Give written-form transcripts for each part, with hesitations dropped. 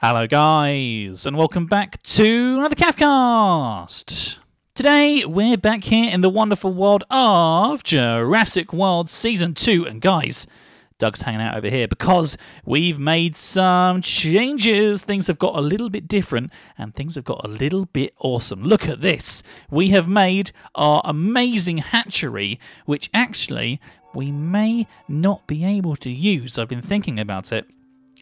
Hello guys, and welcome back to another Cavcast! Today, we're back here in the wonderful world of Jurassic World Season 2, and guys, Doug's hanging out over here because we've made some changes. Things have got a little bit different, and things have got a little bit awesome. Look at this! We have made our amazing hatchery, which actually we may not be able to use. I've been thinking about it.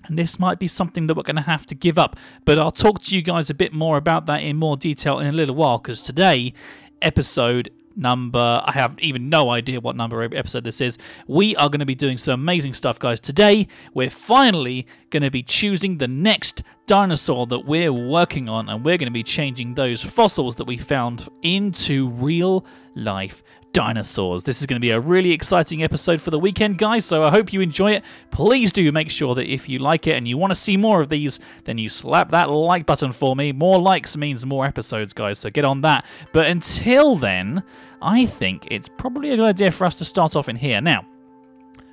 And this might be something that we're going to have to give up. But I'll talk to you guys a bit more about that in more detail in a little while. Because today, episode number... I have even no idea what number episode this is. We are going to be doing some amazing stuff, guys. Today, we're finally going to be choosing the next dinosaur that we're working on. And we're going to be changing those fossils that we found into real-life dinosaurs. This is going to be a really exciting episode for the weekend, guys, so I hope you enjoy it. Please do make sure that if you like it and you want to see more of these, then you slap that like button for me. More likes means more episodes, guys, so get on that. But until then, I think it's probably a good idea for us to start off in here. Now,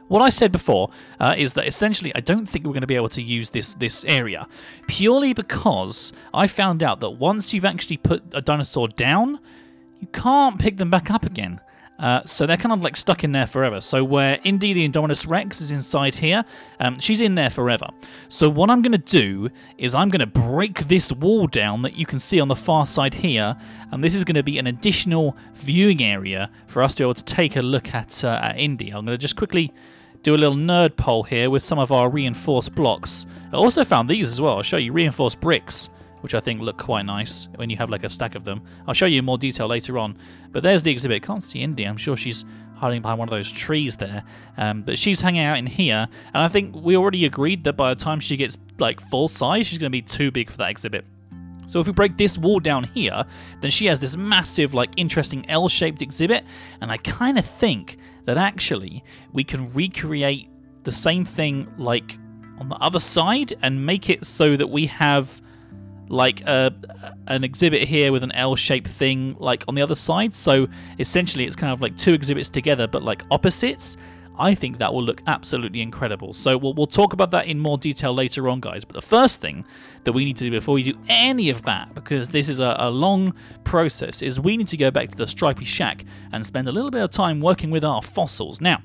what I said before is that essentially I don't think we're going to be able to use this area, purely because I found out that once you've actually put a dinosaur down, you can't pick them back up again. So they're kind of like stuck in there forever. So where Indy the Indominus Rex is inside here, she's in there forever. So what I'm going to do is I'm going to break this wall down that you can see on the far side here, and this is going to be an additional viewing area for us to be able to take a look at Indy. I'm going to just quickly do a little nerd poll here with some of our reinforced blocks. I also found these as well. I'll show you reinforced bricks, which I think look quite nice when you have like a stack of them. I'll show you in more detail later on. But there's the exhibit. Can't see Indy. I'm sure she's hiding behind one of those trees there. But she's hanging out in here. And I think we already agreed that by the time she gets like full size, she's going to be too big for that exhibit. So if we break this wall down here, then she has this massive, like, interesting L-shaped exhibit. And I kind of think that actually we can recreate the same thing like on the other side and make it so that we have like an exhibit here with an L-shaped thing like on the other side. So essentially it's kind of like two exhibits together but like opposites. I think that will look absolutely incredible. So we'll talk about that in more detail later on, guys. But the first thing that we need to do before we do any of that, because this is a long process, is we need to go back to the Stripy Shack and spend a little bit of time working with our fossils. Now,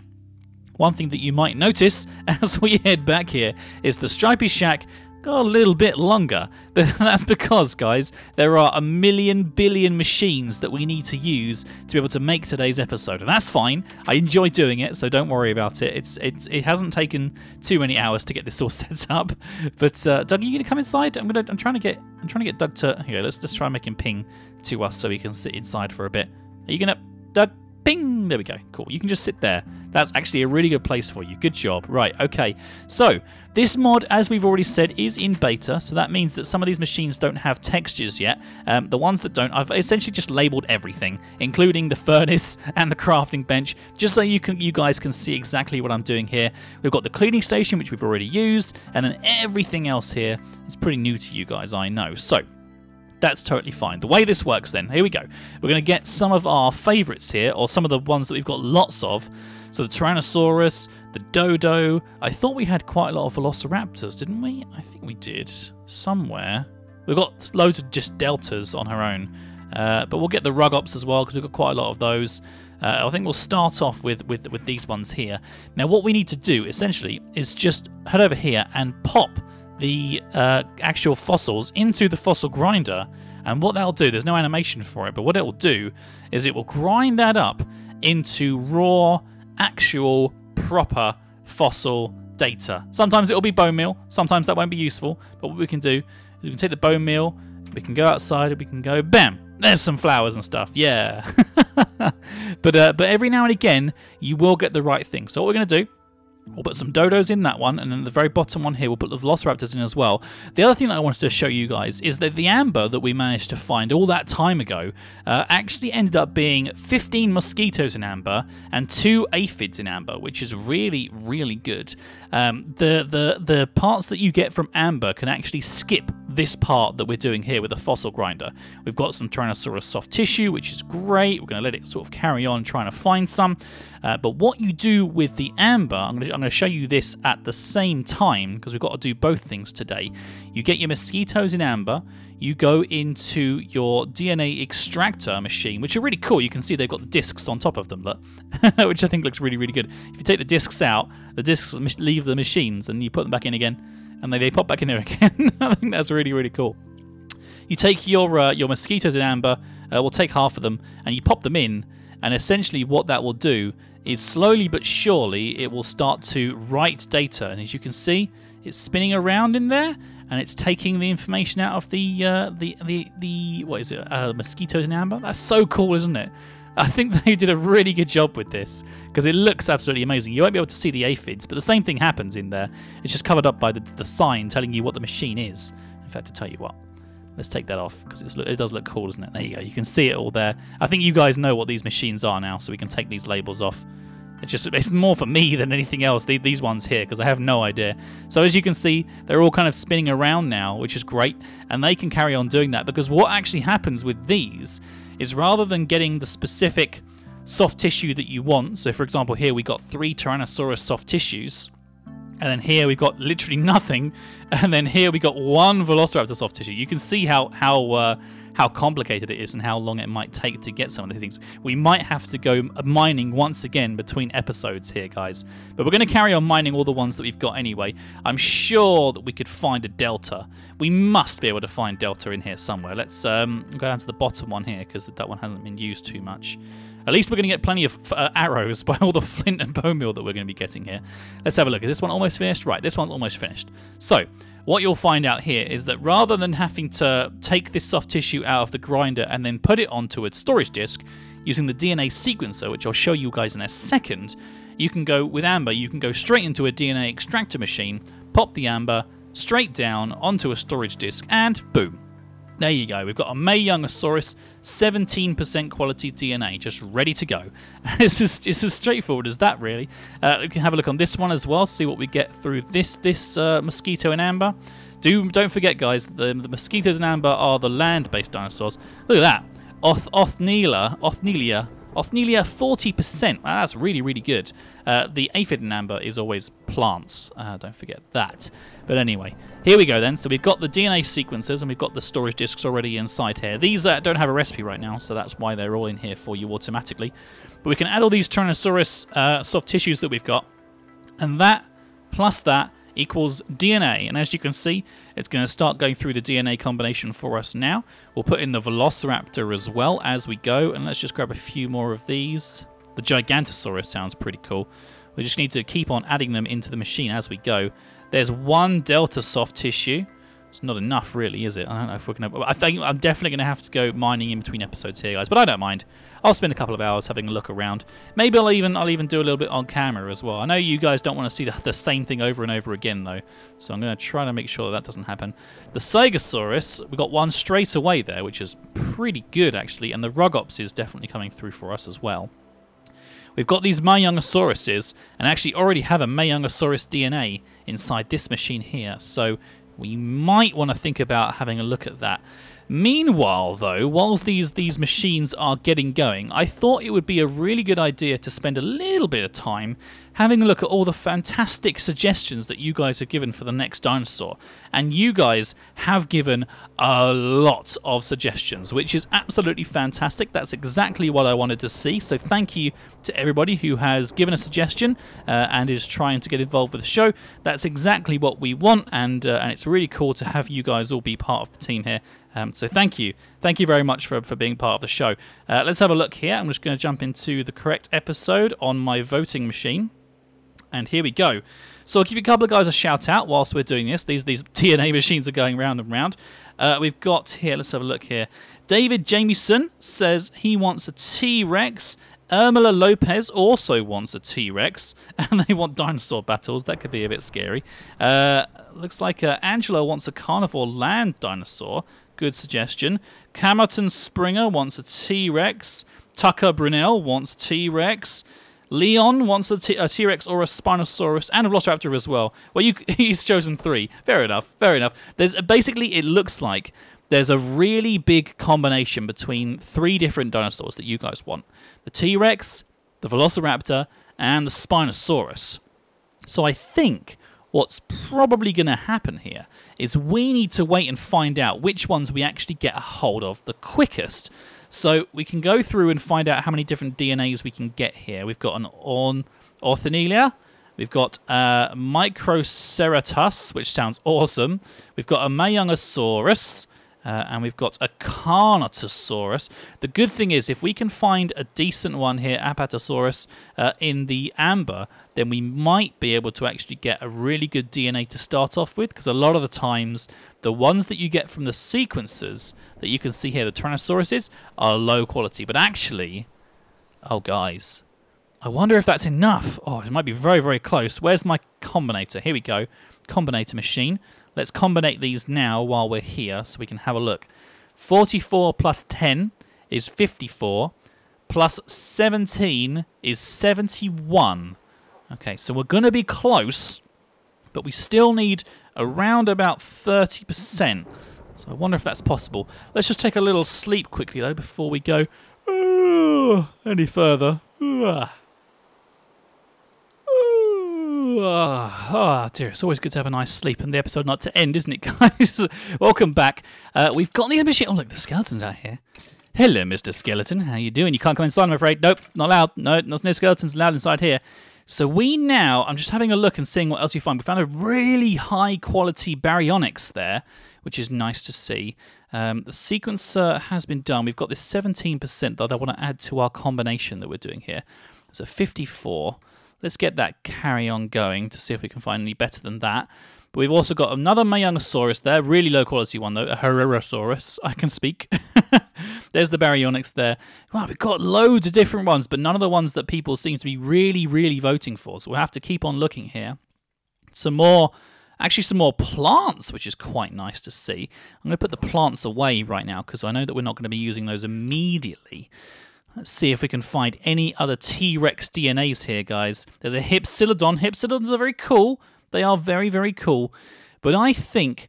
one thing that you might notice as we head back here is the Stripy Shack got a little bit longer, but that's because, guys, there are a billion machines that we need to use to be able to make today's episode, and that's fine. I enjoy doing it, so don't worry about it. It hasn't taken too many hours to get this all set up. But Doug, are you gonna come inside? I'm trying to get Doug to here. Let's try and make him ping to us so he can sit inside for a bit. Are you gonna, Doug? Ping! There we go. Cool. You can just sit there. That's actually a really good place for you. Good job. Right, okay. So, this mod, as we've already said, is in beta, so that means that some of these machines don't have textures yet. The ones that don't, I've essentially just labelled everything, including the furnace and the crafting bench, just so you guys can see exactly what I'm doing here. We've got the cleaning station, which we've already used, and then everything else here is pretty new to you guys, I know. So, that's totally fine. The way this works then, here we go. We're going to get some of our favourites here, or some of the ones that we've got lots of. So the Tyrannosaurus, the Dodo. I thought we had quite a lot of Velociraptors, didn't we? I think we did. Somewhere. We've got loads of just Deltas on her own. But we'll get the Rugops as well, because we've got quite a lot of those. I think we'll start off with these ones here. Now what we need to do, essentially, is just head over here and pop the actual fossils into the fossil grinder, and what that'll do, there's no animation for it, but what it will do is it will grind that up into raw, actual, proper fossil data. Sometimes it will be bone meal, sometimes that won't be useful, but what we can do is we can take the bone meal, we can go outside, and we can go, bam, there's some flowers and stuff, yeah. but every now and again, you will get the right thing. So what we're going to do, we'll put some dodos in that one, and then the very bottom one here, we'll put the velociraptors in as well. The other thing that I wanted to show you guys is that the amber that we managed to find all that time ago actually ended up being 15 mosquitoes in amber and 2 aphids in amber, which is really, really good. The parts that you get from amber can actually skip this part that we're doing here with the fossil grinder. We've got some Tyrannosaurus soft tissue, which is great. We're going to let it sort of carry on trying to find some. But what you do with the amber, I'm going to show you this at the same time because we've got to do both things today. You get your mosquitoes in amber. You go into your DNA extractor machine, which are really cool. You can see they've got the discs on top of them, look, which I think looks really, really good. If you take the discs out, the discs leave the machines and you put them back in again, and they pop back in there again. I think that's really, really cool. You take your mosquitoes in amber, we'll take half of them, and you pop them in, and essentially what that will do is slowly but surely it will start to write data, and as you can see, it's spinning around in there, and it's taking the information out of the what is it? Mosquitoes in amber. That's so cool, isn't it? I think they did a really good job with this because it looks absolutely amazing. You won't be able to see the aphids, but the same thing happens in there. It's just covered up by the sign telling you what the machine is. In fact, to tell you what, let's take that off because it does look cool, doesn't it? There you go. You can see it all there. I think you guys know what these machines are now, so we can take these labels off. It's more for me than anything else, these ones here, because I have no idea. So as you can see, they're all kind of spinning around now, which is great, and they can carry on doing that, because what actually happens with these is rather than getting the specific soft tissue that you want, so for example here we got 3 Tyrannosaurus soft tissues, and then here we've got literally nothing, and then here we got 1 Velociraptor soft tissue. You can see how complicated it is and how long it might take to get some of these things. We might have to go mining once again between episodes here, guys. But we're going to carry on mining all the ones that we've got anyway. I'm sure that we could find a delta. We must be able to find delta in here somewhere. Let's go down to the bottom one here because that one hasn't been used too much. At least we're going to get plenty of arrows by all the flint and bone meal that we're going to be getting here. Let's have a look. Is this one almost finished? Right, this one's almost finished. So, what you'll find out here is that rather than having to take this soft tissue out of the grinder and then put it onto a storage disk using the DNA sequencer, which I'll show you guys in a second, you can go with amber, you can go straight into a DNA extractor machine, pop the amber straight down onto a storage disk, and boom. There you go, we've got a Mayungosaurus 17% quality DNA, just ready to go. It's as straightforward as that, really. We can have a look on this one as well, see what we get through this mosquito in amber. Don't forget, guys, the mosquitoes in amber are the land-based dinosaurs. Look at that, Othnielia 40%. Wow, that's really, really good. The aphid in amber is always plants. Don't forget that. But anyway, here we go then. So we've got the DNA sequencers and we've got the storage disks already inside here. These don't have a recipe right now, so that's why they're all in here for you automatically. But we can add all these Tyrannosaurus soft tissues that we've got, and that plus that equals DNA. And as you can see, it's going to start going through the DNA combination for us now. We'll put in the Velociraptor as well as we go, and let's just grab a few more of these. The Gigantosaurus sounds pretty cool. We just need to keep on adding them into the machine as we go. There's 1 Delta soft tissue. It's not enough, really, is it? I don't know if we're going to... I think I'm definitely going to have to go mining in between episodes here, guys. But I don't mind. I'll spend a couple of hours having a look around. Maybe I'll even do a little bit on camera as well. I know you guys don't want to see the same thing over and over again, though. So I'm going to try to make sure that doesn't happen. The Stegosaurus, we got 1 straight away there, which is pretty good, actually. And the Rugops is definitely coming through for us as well. We've got these Mayungosauruses, and actually already have a Mayungosaurus DNA inside this machine here. So we might want to think about having a look at that. Meanwhile, though, whilst these machines are getting going, I thought it would be a really good idea to spend a little bit of time having a look at all the fantastic suggestions that you guys have given for the next dinosaur. And you guys have given a lot of suggestions, which is absolutely fantastic. That's exactly what I wanted to see. So thank you to everybody who has given a suggestion and is trying to get involved with the show. That's exactly what we want, and it's really cool to have you guys all be part of the team here. So thank you. Thank you very much for being part of the show. Let's have a look here. I'm just going to jump into the correct episode on my voting machine. And here we go. So I'll give you a couple of guys a shout out whilst we're doing this. These DNA machines are going round and round. We've got here, let's have a look here. David Jamieson says he wants a T-Rex. Ermila Lopez also wants a T-Rex. And they want dinosaur battles. That could be a bit scary. Looks like Angela wants a carnivore land dinosaur. Good suggestion. Camerton Springer wants a T-Rex. Tucker Brunel wants a T-Rex. Leon wants a T-Rex or a Spinosaurus, and a Velociraptor as well. Well, he's chosen 3. Fair enough, fair enough. There's basically, it looks like there's a really big combination between 3 different dinosaurs that you guys want. The T-Rex, the Velociraptor, and the Spinosaurus. So I think what's probably going to happen here is we need to wait and find out which ones we actually get a hold of the quickest. So we can go through and find out how many different DNAs we can get here. We've got an Orthonelia, we've got Microceratus, which sounds awesome. We've got a Mayungosaurus, and we've got a Carnotaurus. The good thing is, if we can find a decent one here, Apatosaurus, in the amber, then we might be able to actually get a really good DNA to start off with, because a lot of the times, the ones that you get from the sequences that you can see here, the Tyrannosauruses, are low quality. But actually, oh guys, I wonder if that's enough. Oh, it might be very, very close. Where's my combinator? Here we go. Combinator machine. Let's combinate these now while we're here so we can have a look. 44 plus 10 is 54. Plus 17 is 71. Okay, so we're going to be close, but we still need around about 30%. So I wonder if that's possible. Let's just take a little sleep quickly, though, before we go any further. Oh dear, it's always good to have a nice sleep and the episode not to end, isn't it, guys? Welcome back. We've got these machines. Oh, look, the skeleton's out here. Hello, Mr. Skeleton. How you doing? You can't come inside, I'm afraid. Nope, not allowed. No skeletons allowed inside here. So I'm just having a look and seeing what else we find. We found a really high-quality baryonyx there, which is nice to see. The sequencer has been done. We've got this 17% that I want to add to our combination that we're doing here. There's a 54. Let's get that carry on going to see if we can find any better than that. But we've also got another Mayungosaurus there, really low quality one though, a Herrerasaurus, I can speak. There's the baryonyx there. Wow, we've got loads of different ones, but none of the ones that people seem to be really, really voting for. So we'll have to keep on looking here. Some more plants, which is quite nice to see. I'm going to put the plants away right now because I know that we're not going to be using those immediately. Let's see if we can find any other T-Rex DNAs here, guys. There's a Hypsilodon. Hypsilodons are very cool. They are very, very cool. But I think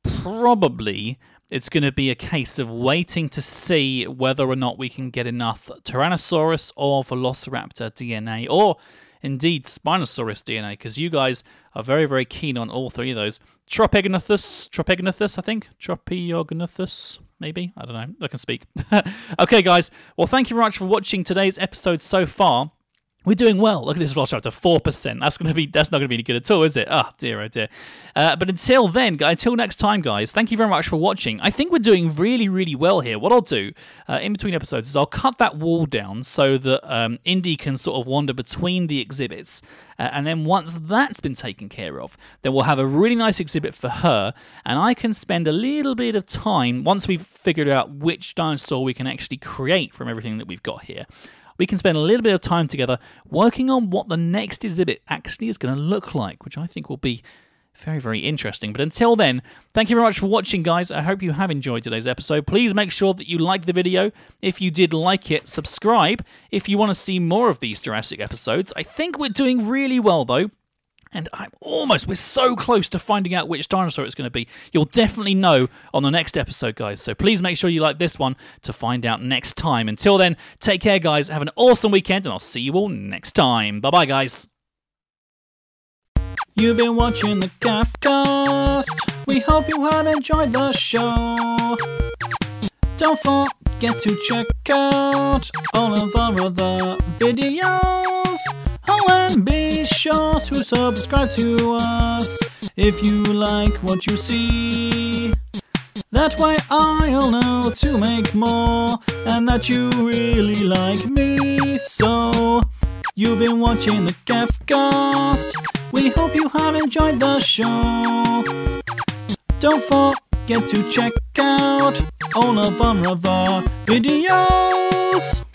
probably it's going to be a case of waiting to see whether or not we can get enough Tyrannosaurus or Velociraptor DNA, or indeed Spinosaurus DNA, because you guys are very, very keen on all 3 of those. Tropegnathus, I think. Tropegnathus. Maybe? I don't know. I can speak. Okay, guys. Well, thank you very much for watching today's episode so far. We're doing well. Look at this Velociraptor, 4%. That's not going to be any good at all, is it? Oh, dear, oh, dear. But until next time, guys, thank you very much for watching. I think we're doing really, really well here. What I'll do in between episodes is I'll cut that wall down so that Indy can sort of wander between the exhibits. And then once that's been taken care of, then we'll have a really nice exhibit for her. And I can spend a little bit of time, once we've figured out which dinosaur we can actually create from everything that we've got here, we can spend a little bit of time together working on what the next exhibit actually is going to look like, which I think will be very, very interesting. But until then, thank you very much for watching, guys. I hope you have enjoyed today's episode. Please make sure that you like the video. If you did like it, subscribe if you want to see more of these Jurassic episodes. I think we're doing really well, though. And we're so close to finding out which dinosaur it's going to be. You'll definitely know on the next episode, guys. So please make sure you like this one to find out next time. Until then, take care, guys. Have an awesome weekend, and I'll see you all next time. Bye-bye, guys. You've been watching the Cafcast. We hope you have enjoyed the show. Don't forget to check out all of our other videos. Oh, and be sure to subscribe to us if you like what you see. That way I'll know to make more and that you really like me. So, you've been watching the Cafcast. We hope you have enjoyed the show. Don't forget to check out all of our other videos.